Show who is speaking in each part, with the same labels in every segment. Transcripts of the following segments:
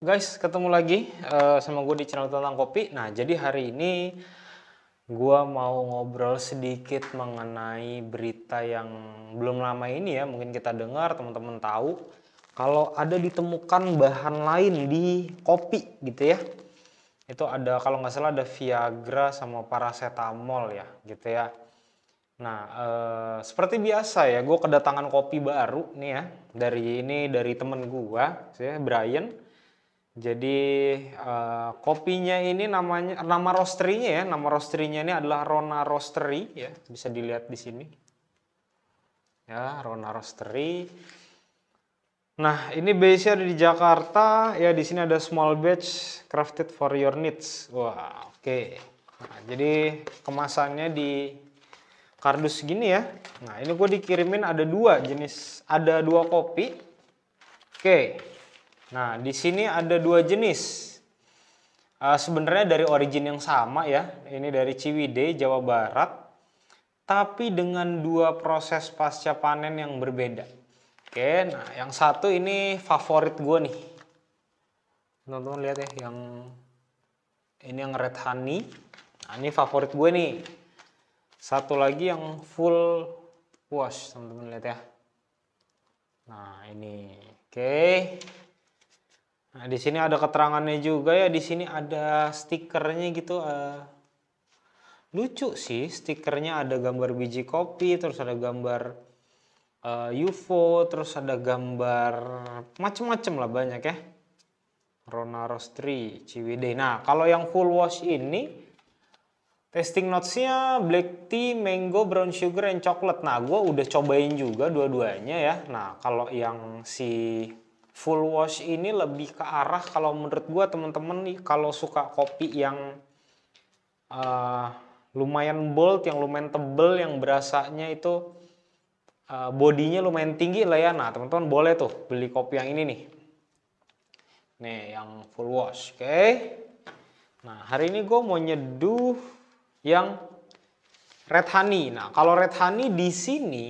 Speaker 1: Guys, ketemu lagi sama gue di channel tentang kopi. Nah, jadi hari ini gue mau ngobrol sedikit mengenai berita yang belum lama ini ya, mungkin kita dengar, teman-teman tahu kalau ada ditemukan bahan lain di kopi gitu ya. Itu ada, kalau nggak salah ada Viagra sama paracetamol ya gitu ya. Nah, seperti biasa ya, gue kedatangan kopi baru nih ya, dari temen gue, ya Brian. Jadi kopinya ini nama roastery-nya ya, nama roastery-nya ini adalah Rona Roastery ya, bisa dilihat di sini. Ya, Rona Roastery. Nah, ini base-nya ada di Jakarta ya, di sini ada small batch crafted for your needs. Wah, oke. Nah, jadi kemasannya di kardus gini ya. Nah, ini gue dikirimin ada dua jenis, ada dua kopi. Oke. Nah, di sini ada dua jenis. Sebenarnya dari origin yang sama ya. Ini dari Ciwidey, Jawa Barat. Tapi dengan dua proses pasca panen yang berbeda. Oke, nah yang satu ini favorit gue nih. Teman-teman lihat ya, ini yang red honey. Nah, ini favorit gue nih. Satu lagi yang full wash, teman-teman lihat ya. Nah, ini. Oke. Nah, di sini ada keterangannya juga ya. Di sini ada stikernya gitu. Lucu sih, stikernya ada gambar biji kopi, terus ada gambar UFO, terus ada gambar macem-macem lah banyak ya. Rona Roastery, Ciwidey. Nah, kalau yang full wash ini tasting notes-nya black tea, mango, brown sugar, and chocolate. Nah, gue udah cobain juga dua-duanya ya. Nah, kalau yang si full wash ini lebih ke arah, kalau menurut gue teman-teman nih kalau suka kopi yang lumayan bold, yang lumayan tebel, yang berasanya itu bodinya lumayan tinggi lah ya. Nah, teman-teman boleh tuh beli kopi yang ini nih. Nih, yang full wash, oke. Nah, hari ini gue mau nyeduh yang red honey. Nah, kalau red honey di sini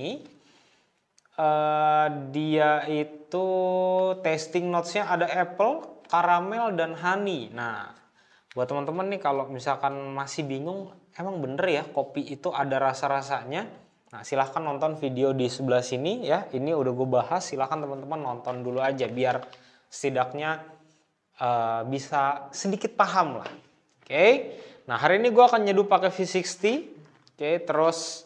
Speaker 1: dia itu tasting notes-nya ada apple, caramel, dan honey. Nah, buat teman-teman nih kalau misalkan masih bingung, emang bener ya kopi itu ada rasa-rasanya. Nah, silahkan nonton video di sebelah sini ya. Ini udah gue bahas, silahkan teman-teman nonton dulu aja biar setidaknya bisa sedikit paham lah. Oke. Nah, hari ini gue akan nyeduh pakai V60. Oke, terus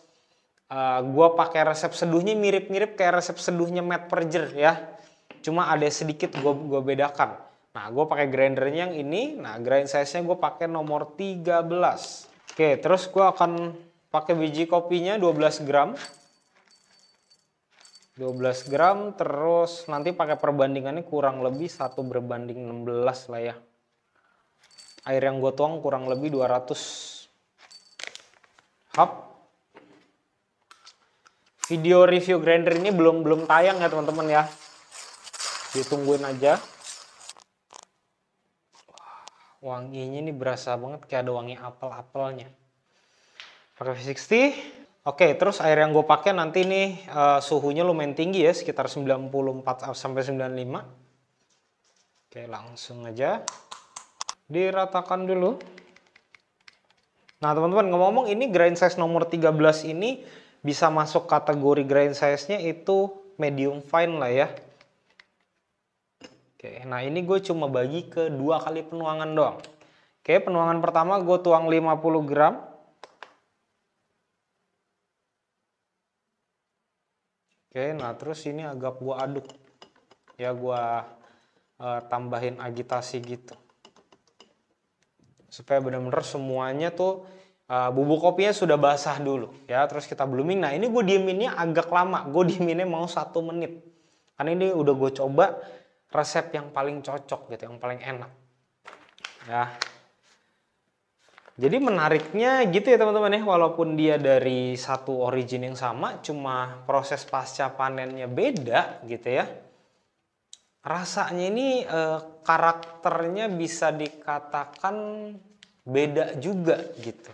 Speaker 1: gue pakai resep seduhnya mirip-mirip kayak resep seduhnya Matt Perger ya. Cuma ada sedikit gue bedakan. Nah, gue pakai grindernya yang ini. Nah, grind size-nya gue pakai nomor 13. Oke, terus gue akan pakai biji kopinya 12 gram. 12 gram, terus nanti pakai perbandingannya kurang lebih 1 berbanding 16 lah ya. Air yang gue tuang kurang lebih 200 hap. Video review grinder ini belum tayang ya teman-teman ya. Ditungguin aja. Wanginya ini berasa banget kayak ada wangi apel-apelnya. Pakai V60. Oke, terus air yang gue pakai nanti nih suhunya lumayan tinggi ya, sekitar 94 sampai 95. Oke, langsung aja diratakan dulu. Nah, teman-teman ngomong-ngomong, ini grind size nomor 13 ini bisa masuk kategori grind size-nya itu medium fine lah ya. Oke, nah ini gue cuma bagi ke 2 kali penuangan doang. Oke, penuangan pertama gue tuang 50 gram. Oke, nah terus ini agak gue aduk. Ya, gue tambahin agitasi gitu. Supaya benar-benar semuanya tuh bubuk kopinya sudah basah dulu ya, terus kita blooming. Nah, ini gue dieminnya agak lama, gue dieminnya mau 1 menit karena ini udah gue coba resep yang paling cocok gitu, yang paling enak ya. Jadi menariknya gitu ya teman-teman ya, walaupun dia dari satu origin yang sama, cuma proses pasca panennya beda gitu ya, rasanya ini karakternya bisa dikatakan beda juga gitu.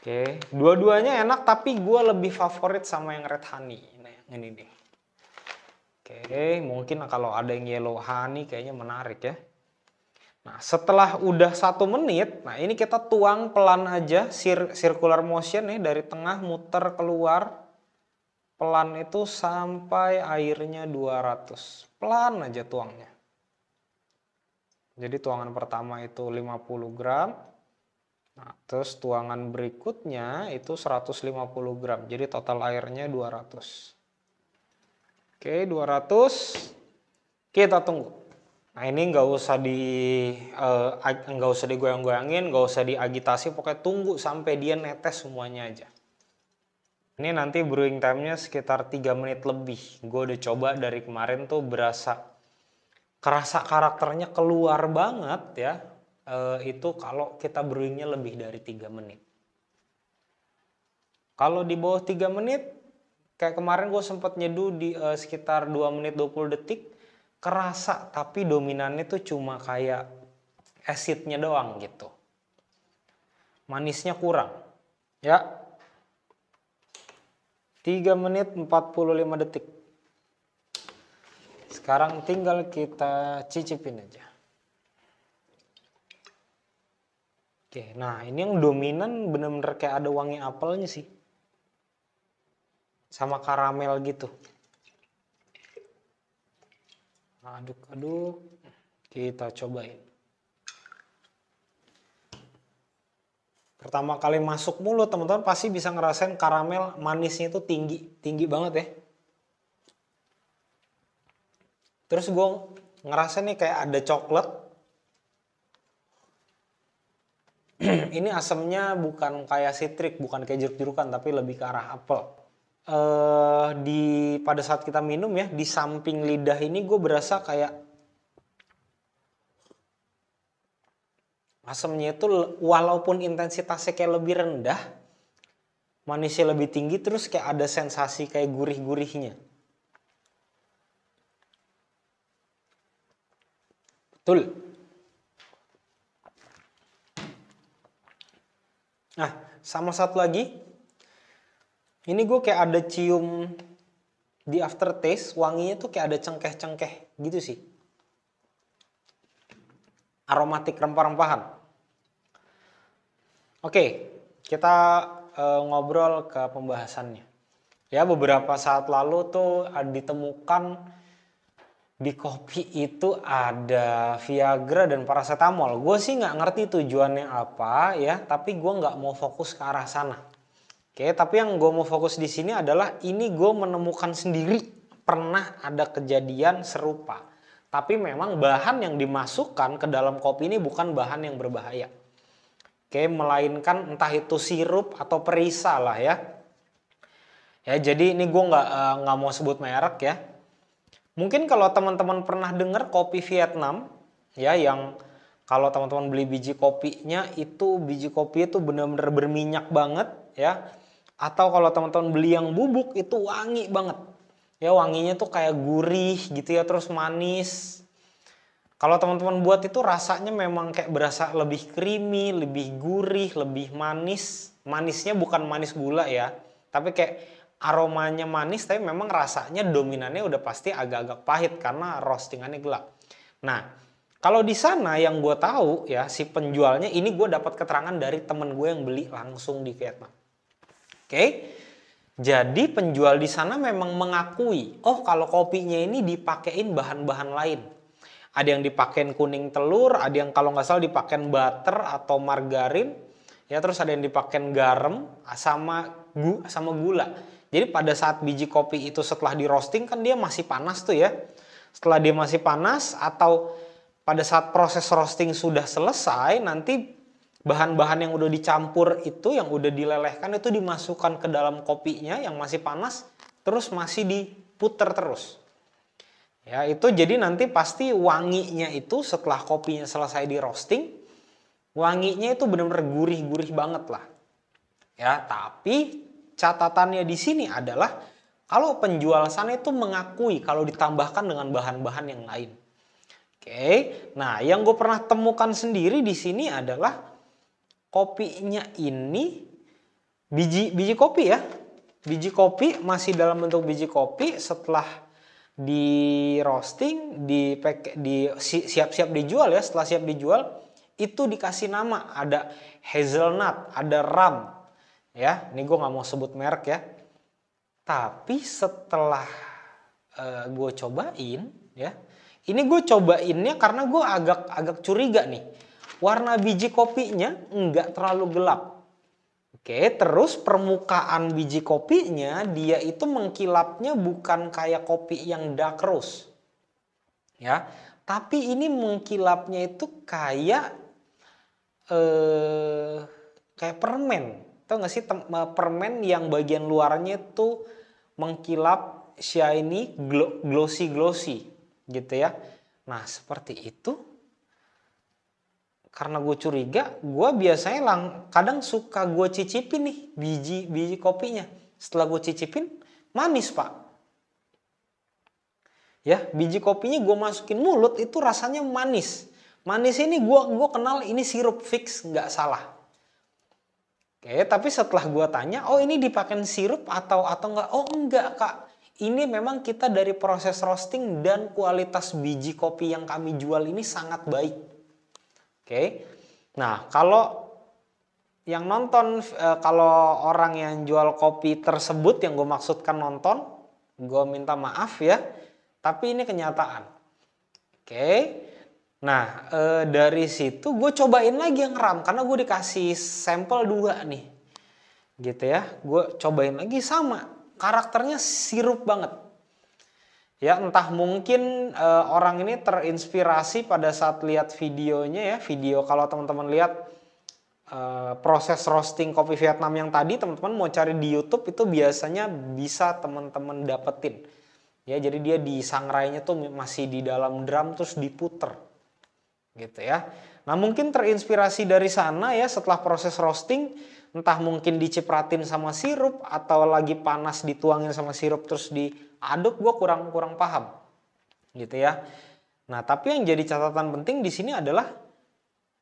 Speaker 1: Oke, dua-duanya enak tapi gue lebih favorit sama yang red honey. Nah, yang ini nih. Oke, mungkin kalau ada yang yellow honey kayaknya menarik ya. Nah, setelah udah 1 menit, nah ini kita tuang pelan aja, circular motion nih dari tengah muter keluar. Pelan itu sampai airnya 200. Pelan aja tuangnya. Jadi tuangan pertama itu 50 gram. Nah, terus tuangan berikutnya itu 150 gram. Jadi total airnya 200. Oke, 200. Kita tunggu. Nah, ini nggak usah digoyang-goyangin, nggak usah diagitasi, pokoknya tunggu sampai dia netes semuanya aja. Ini nanti brewing time-nya sekitar 3 menit lebih. Gue udah coba dari kemarin tuh kerasa karakternya keluar banget ya. Itu kalau kita brewingnya lebih dari 3 menit. Kalau di bawah 3 menit, kayak kemarin gue sempat nyeduh di sekitar 2 menit 20 detik, kerasa tapi dominannya tuh cuma kayak acidnya doang gitu. Manisnya kurang. Ya. 3 menit 45 detik. Sekarang tinggal kita cicipin aja. Oke, nah ini yang dominan bener-bener kayak ada wangi apelnya sih. Sama karamel gitu. Aduk-aduk, kita cobain. Pertama kali masuk mulut teman-teman pasti bisa ngerasain karamel manisnya itu tinggi banget ya. Terus gue ngerasain nih kayak ada coklat. Ini asamnya bukan kayak sitrik, bukan kayak jeruk-jerukan, tapi lebih ke arah apel. Pada saat kita minum ya, di samping lidah ini gue berasa kayak asamnya itu walaupun intensitasnya kayak lebih rendah, manisnya lebih tinggi, terus kayak ada sensasi kayak gurih-gurihnya. Betul. Nah, sama satu lagi. Ini gue kayak ada cium di aftertaste, wanginya tuh kayak ada cengkeh-cengkeh gitu sih. Aromatik rempah-rempahan. Oke, kita ngobrol ke pembahasannya. Ya, beberapa saat lalu tuh ditemukan di kopi itu ada Viagra dan paracetamol. Gue sih nggak ngerti tujuannya apa ya, tapi gue nggak mau fokus ke arah sana. Oke, tapi yang gue mau fokus di sini adalah ini gue menemukan sendiri pernah ada kejadian serupa. Tapi memang bahan yang dimasukkan ke dalam kopi ini bukan bahan yang berbahaya. Oke, melainkan entah itu sirup atau perisa lah ya. Ya, jadi ini gue nggak mau sebut merek ya. Mungkin kalau teman-teman pernah dengar kopi Vietnam ya, yang kalau teman-teman beli biji kopinya itu biji kopi itu benar-benar berminyak banget ya. Atau kalau teman-teman beli yang bubuk itu wangi banget. Ya, wanginya tuh kayak gurih gitu ya, terus manis. Kalau teman-teman buat itu rasanya memang kayak berasa lebih creamy, lebih gurih, lebih manis. Manisnya bukan manis gula ya, tapi kayak aromanya manis, tapi memang rasanya dominannya udah pasti agak-agak pahit karena roastingannya gelap. Nah, kalau di sana yang gue tahu ya, si penjualnya ini gue dapat keterangan dari temen gue yang beli langsung di Vietnam. Oke, jadi penjual di sana memang mengakui, oh kalau kopinya ini dipakein bahan-bahan lain. Ada yang dipakein kuning telur, ada yang kalau nggak salah dipakein butter atau margarin, ya terus ada yang dipakein garam sama gula. Jadi pada saat biji kopi itu setelah di roasting kan dia masih panas tuh ya. Setelah dia masih panas atau pada saat proses roasting sudah selesai, nanti bahan-bahan yang udah dicampur itu, yang udah dilelehkan itu dimasukkan ke dalam kopinya yang masih panas, terus masih diputer terus. Ya, itu jadi nanti pasti wanginya itu setelah kopinya selesai di roasting, wanginya itu benar-benar gurih-gurih banget lah. Ya, tapi catatannya di sini adalah kalau penjual sana itu mengakui kalau ditambahkan dengan bahan-bahan yang lain. Oke, nah yang gue pernah temukan sendiri di sini adalah kopinya ini biji kopi ya. Biji kopi masih dalam bentuk biji kopi, setelah di roasting, siap-siap dijual ya. Setelah siap dijual itu dikasih nama, ada hazelnut, ada rum ya. Ini gue nggak mau sebut merek ya. Tapi setelah gue cobain ya, ini gue cobainnya karena gue agak curiga nih, warna biji kopinya nggak terlalu gelap. Oke, terus permukaan biji kopinya dia itu mengkilapnya bukan kayak kopi yang dark roast ya, tapi ini mengkilapnya itu kayak permen. Tahu nggak sih permen yang bagian luarnya itu mengkilap, shiny, glossy gitu ya. Nah seperti itu. Karena gue curiga, gue biasanya kadang suka gue cicipin nih biji kopinya. Setelah gue cicipin, manis pak. Ya, biji kopinya gue masukin mulut itu rasanya manis. Manis ini gue kenal ini sirup fix, nggak salah. Oke, tapi setelah gue tanya, oh ini dipakai sirup atau enggak? Oh enggak kak, ini memang kita dari proses roasting dan kualitas biji kopi yang kami jual ini sangat baik. Oke, nah kalau yang nonton, kalau orang yang jual kopi tersebut yang gue maksudkan nonton, gue minta maaf ya, tapi ini kenyataan. Oke. Nah dari situ gue cobain lagi yang rum karena gue dikasih sampel 2 nih gitu ya, gue cobain lagi sama karakternya sirup banget ya, entah mungkin orang ini terinspirasi pada saat lihat videonya ya, video kalau teman-teman lihat proses roasting kopi Vietnam yang tadi teman-teman mau cari di YouTube itu biasanya bisa teman-teman dapetin ya, jadi dia di sangrainya tuh masih di dalam drum terus diputer gitu ya. Nah mungkin terinspirasi dari sana ya, setelah proses roasting entah mungkin dicipratin sama sirup atau lagi panas dituangin sama sirup terus diaduk, gue kurang paham gitu ya. Nah tapi yang jadi catatan penting di sini adalah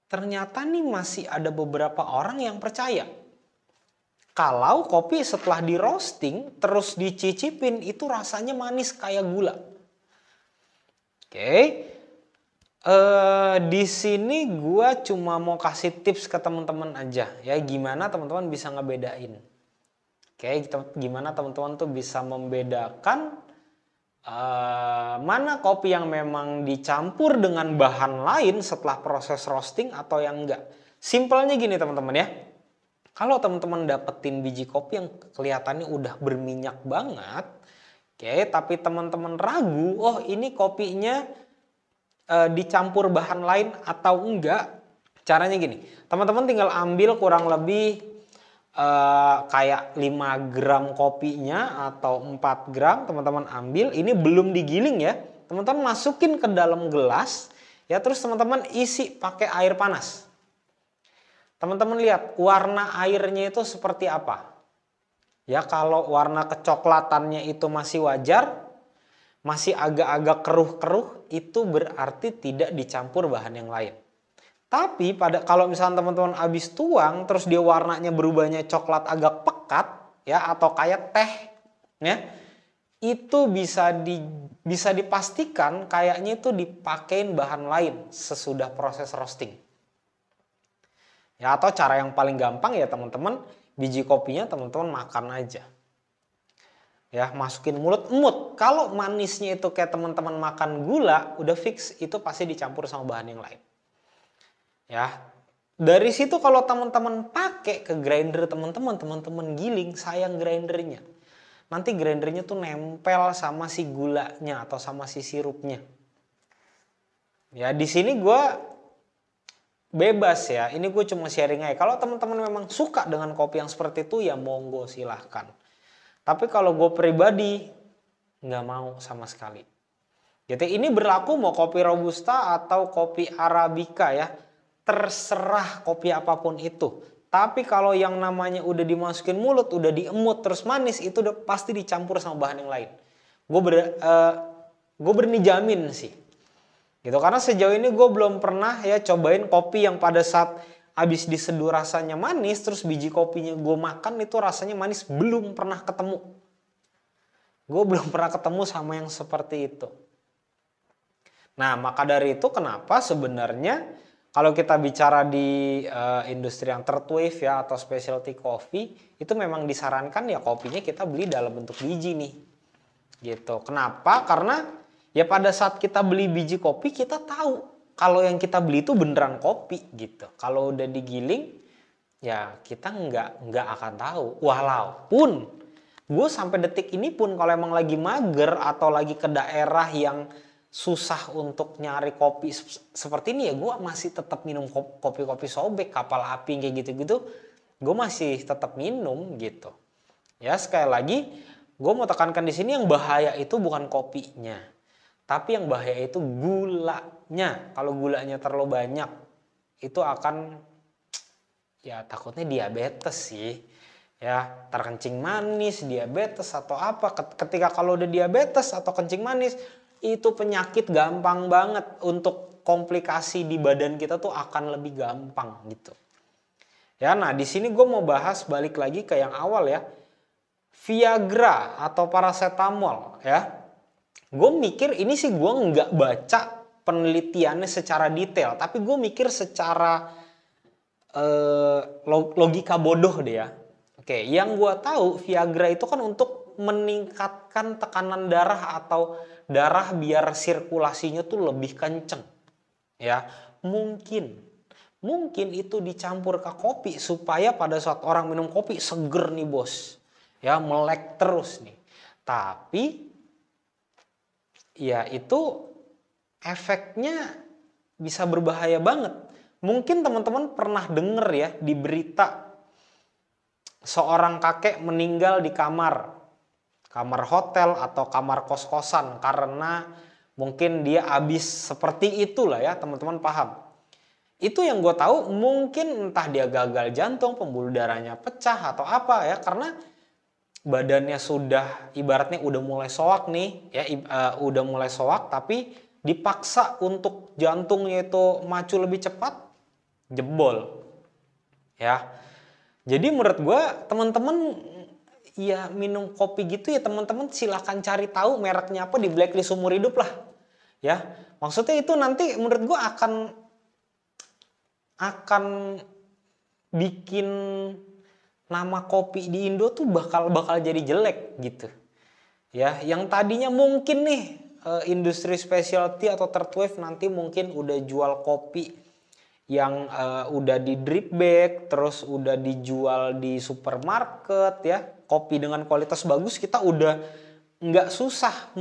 Speaker 1: ternyata nih masih ada beberapa orang yang percaya kalau kopi setelah di roasting terus dicicipin itu rasanya manis kayak gula. Oke. Di sini gue cuma mau kasih tips ke teman-teman aja ya, gimana teman-teman bisa ngebedain. Oke, gimana teman-teman tuh bisa membedakan mana kopi yang memang dicampur dengan bahan lain setelah proses roasting atau yang enggak. Simpelnya gini teman-teman ya, kalau teman-teman dapetin biji kopi yang kelihatannya udah berminyak banget, oke, tapi teman-teman ragu, oh ini kopinya dicampur bahan lain atau enggak, caranya gini, teman-teman tinggal ambil kurang lebih kayak 5 gram kopinya atau 4 gram teman-teman ambil, ini belum digiling ya, teman-teman masukin ke dalam gelas ya, terus teman-teman isi pakai air panas. Teman-teman lihat warna airnya itu seperti apa ya, kalau warna kecoklatannya itu masih wajar, masih agak-agak keruh-keruh, itu berarti tidak dicampur bahan yang lain. Tapi kalau misalnya teman-teman habis tuang terus dia warnanya berubahnya coklat agak pekat ya atau kayak teh ya, itu bisa dipastikan kayaknya itu dipakein bahan lain sesudah proses roasting. Ya atau cara yang paling gampang ya teman-teman, biji kopinya teman-teman makan aja. Ya, masukin mulut, emut. Kalau manisnya itu kayak teman-teman makan gula, udah fix itu pasti dicampur sama bahan yang lain. Ya. Dari situ kalau teman-teman pakai ke grinder teman-teman giling, sayang grindernya. Nanti grindernya tuh nempel sama si gulanya atau sama si sirupnya. Ya, di sini gue bebas ya. Ini gue cuma sharing aja. Kalau teman-teman memang suka dengan kopi yang seperti itu ya monggo silahkan. Tapi kalau gue pribadi nggak mau sama sekali. Jadi ini berlaku mau kopi robusta atau kopi arabica ya. Terserah kopi apapun itu. Tapi kalau yang namanya udah dimasukin mulut, udah diemut terus manis, itu udah pasti dicampur sama bahan yang lain. Gue berani jamin sih. Gitu, karena sejauh ini gue belum pernah ya cobain kopi yang pada saat habis diseduh rasanya manis, terus biji kopinya gue makan itu rasanya manis, belum pernah ketemu. Gue belum pernah ketemu sama yang seperti itu. Nah, maka dari itu kenapa sebenarnya kalau kita bicara di industri yang third wave ya atau specialty coffee, itu memang disarankan ya kopinya kita beli dalam bentuk biji nih. Gitu. Kenapa? Karena ya pada saat kita beli biji kopi kita tahu kalau yang kita beli itu beneran kopi gitu. Kalau udah digiling ya kita nggak akan tahu. Walaupun gue sampai detik ini pun kalau emang lagi mager atau lagi ke daerah yang susah untuk nyari kopi seperti ini ya gue masih tetap minum kopi-kopi sobek, kapal api kayak gitu-gitu. Gue masih tetap minum gitu. Ya sekali lagi gue mau tekankan di sini yang bahaya itu bukan kopinya, tapi yang bahaya itu gulanya. Kalau gulanya terlalu banyak itu akan ya takutnya diabetes sih. Ya, terkencing manis, diabetes atau apa. Ketika kalau udah diabetes atau kencing manis, itu penyakit gampang banget untuk komplikasi di badan kita tuh akan lebih gampang gitu. Ya, nah di sini gue mau bahas balik lagi ke yang awal ya. Viagra atau paracetamol ya. Gue mikir ini sih gue nggak baca penelitiannya secara detail, tapi gue mikir secara logika bodoh deh ya. Oke, yang gue tahu Viagra itu kan untuk meningkatkan tekanan darah atau darah biar sirkulasinya tuh lebih kenceng. Ya, mungkin itu dicampur ke kopi supaya pada saat orang minum kopi seger nih bos. Ya, melek terus nih. Tapi ya itu efeknya bisa berbahaya banget. Mungkin teman-teman pernah denger ya di berita seorang kakek meninggal di kamar hotel atau kamar kos-kosan karena mungkin dia habis seperti itulah ya, teman-teman paham. Itu yang gue tahu mungkin entah dia gagal jantung, pembuluh darahnya pecah atau apa ya, karena badannya sudah ibaratnya udah mulai soak nih ya, udah mulai soak tapi dipaksa untuk jantungnya itu maju lebih cepat, jebol ya. Jadi menurut gue teman-teman ya minum kopi gitu ya teman-teman silahkan cari tahu mereknya apa, di blacklist seumur hidup lah ya. Maksudnya itu nanti menurut gue akan bikin nama kopi di Indo tuh bakal jadi jelek gitu ya. Yang tadinya mungkin nih industri specialty atau third wave nanti mungkin udah jual kopi yang udah di drip bag, terus udah dijual di supermarket ya, kopi dengan kualitas bagus kita udah nggak susah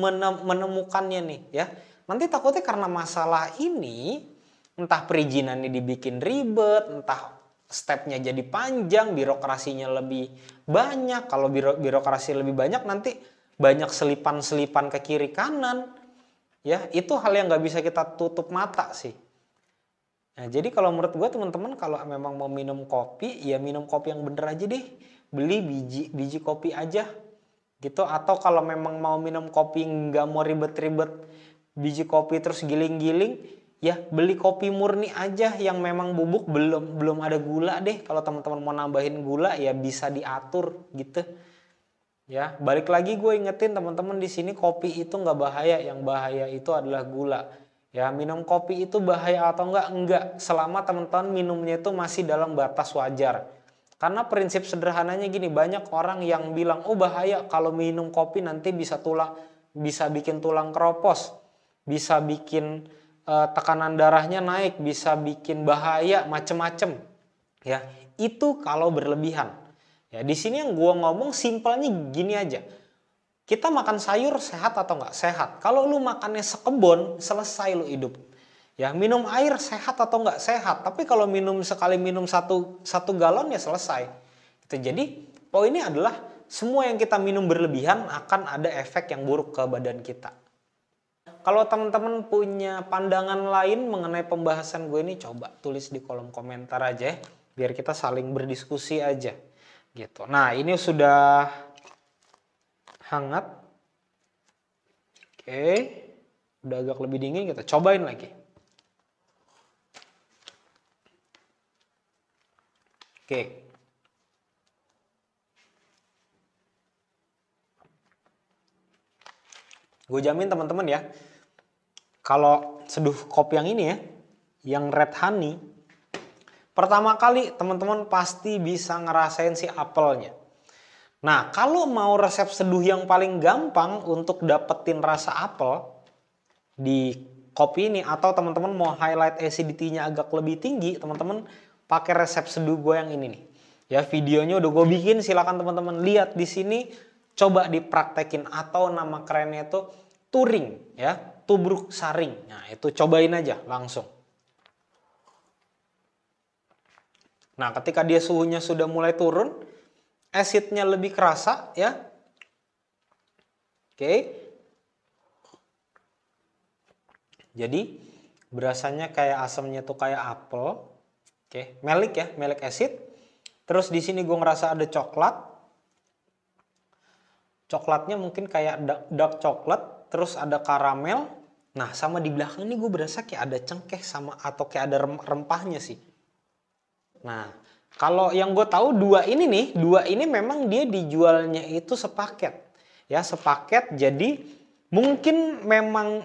Speaker 1: menemukannya nih ya. Nanti takutnya karena masalah ini entah perizinannya dibikin ribet, entah stepnya jadi panjang, birokrasinya lebih banyak. Kalau birokrasi lebih banyak nanti banyak selipan-selipan ke kiri kanan ya. Itu hal yang nggak bisa kita tutup mata sih. Nah, jadi kalau menurut gue teman-teman kalau memang mau minum kopi, ya minum kopi yang bener aja deh. Beli biji kopi aja gitu. Atau kalau memang mau minum kopi nggak mau ribet-ribet biji kopi terus giling-giling, ya beli kopi murni aja yang memang bubuk belum ada gula deh. Kalau teman-teman mau nambahin gula ya bisa diatur gitu. Ya, balik lagi gue ingetin teman-teman di sini kopi itu nggak bahaya, yang bahaya itu adalah gula. Ya, minum kopi itu bahaya atau enggak? Enggak, selama teman-teman minumnya itu masih dalam batas wajar. Karena prinsip sederhananya gini, banyak orang yang bilang, "Oh, bahaya kalau minum kopi nanti bisa bikin tulang keropos, bisa bikin tekanan darahnya naik, bisa bikin bahaya macem-macem." Ya, itu kalau berlebihan. Ya, di sini yang gua ngomong simpelnya gini aja. Kita makan sayur sehat atau enggak? Sehat. Kalau lu makannya sekebon, selesai lu hidup. Ya, minum air sehat atau enggak? Sehat. Tapi kalau sekali minum satu galon ya selesai. Gitu. Jadi, poinnya adalah semua yang kita minum berlebihan akan ada efek yang buruk ke badan kita. Kalau teman-teman punya pandangan lain mengenai pembahasan gue ini, coba tulis di kolom komentar aja ya, biar kita saling berdiskusi aja. Gitu. Nah, ini sudah hangat. Oke, udah agak lebih dingin, kita cobain lagi. Oke. Gue jamin teman-teman ya, kalau seduh kopi yang ini ya, yang red honey, pertama kali teman-teman pasti bisa ngerasain si apelnya. Nah, kalau mau resep seduh yang paling gampang untuk dapetin rasa apel di kopi ini, atau teman-teman mau highlight acidity-nya agak lebih tinggi, teman-teman pakai resep seduh gue yang ini nih. Ya, videonya udah gue bikin, silakan teman-teman lihat di sini, coba dipraktekin, atau nama kerennya itu turing ya, tubruk saring. Nah, itu cobain aja langsung. Nah, ketika dia suhunya sudah mulai turun, acidnya lebih kerasa ya. Oke. Jadi berasanya kayak asamnya tuh kayak apel. Oke, melic ya, melic acid. Terus di sini gue ngerasa ada coklat. Coklatnya mungkin kayak dark coklat, terus ada karamel. Nah, sama di belakang ini gue berasa kayak ada cengkeh sama atau kayak ada rempahnya sih. Nah, kalau yang gue tahu dua ini memang dia dijualnya itu sepaket. Ya, sepaket, jadi mungkin memang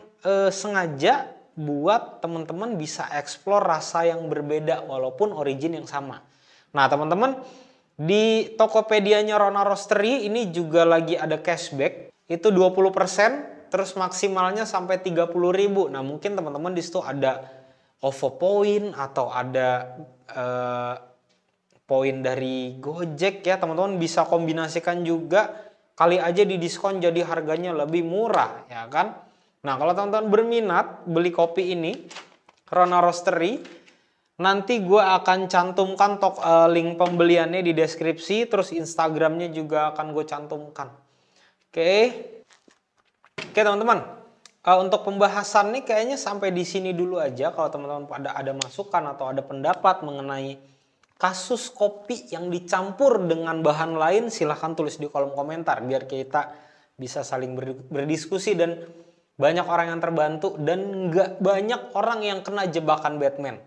Speaker 1: sengaja buat teman-teman bisa explore rasa yang berbeda walaupun origin yang sama. Nah, teman-teman, di Tokopedia-nya Rona Roastery ini juga lagi ada cashback, itu 20%, terus maksimalnya sampai 30.000. Nah, mungkin teman-teman di situ ada OVO point atau ada poin dari Gojek ya, teman-teman bisa kombinasikan juga, kali aja di diskon jadi harganya lebih murah ya kan. Nah, kalau teman-teman berminat beli kopi ini Rona Roastery, nanti gue akan cantumkan link pembeliannya di deskripsi, terus Instagramnya juga akan gue cantumkan. Oke teman-teman, untuk pembahasan nih kayaknya sampai di sini dulu aja. Kalau teman-teman ada masukan atau ada pendapat mengenai kasus kopi yang dicampur dengan bahan lain, silahkan tulis di kolom komentar biar kita bisa saling berdiskusi dan banyak orang yang terbantu dan nggak banyak orang yang kena jebakan Batman.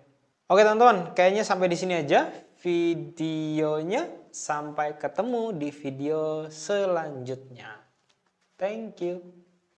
Speaker 1: Oke teman-teman, kayaknya sampai di sini aja videonya. Sampai ketemu di video selanjutnya. Thank you.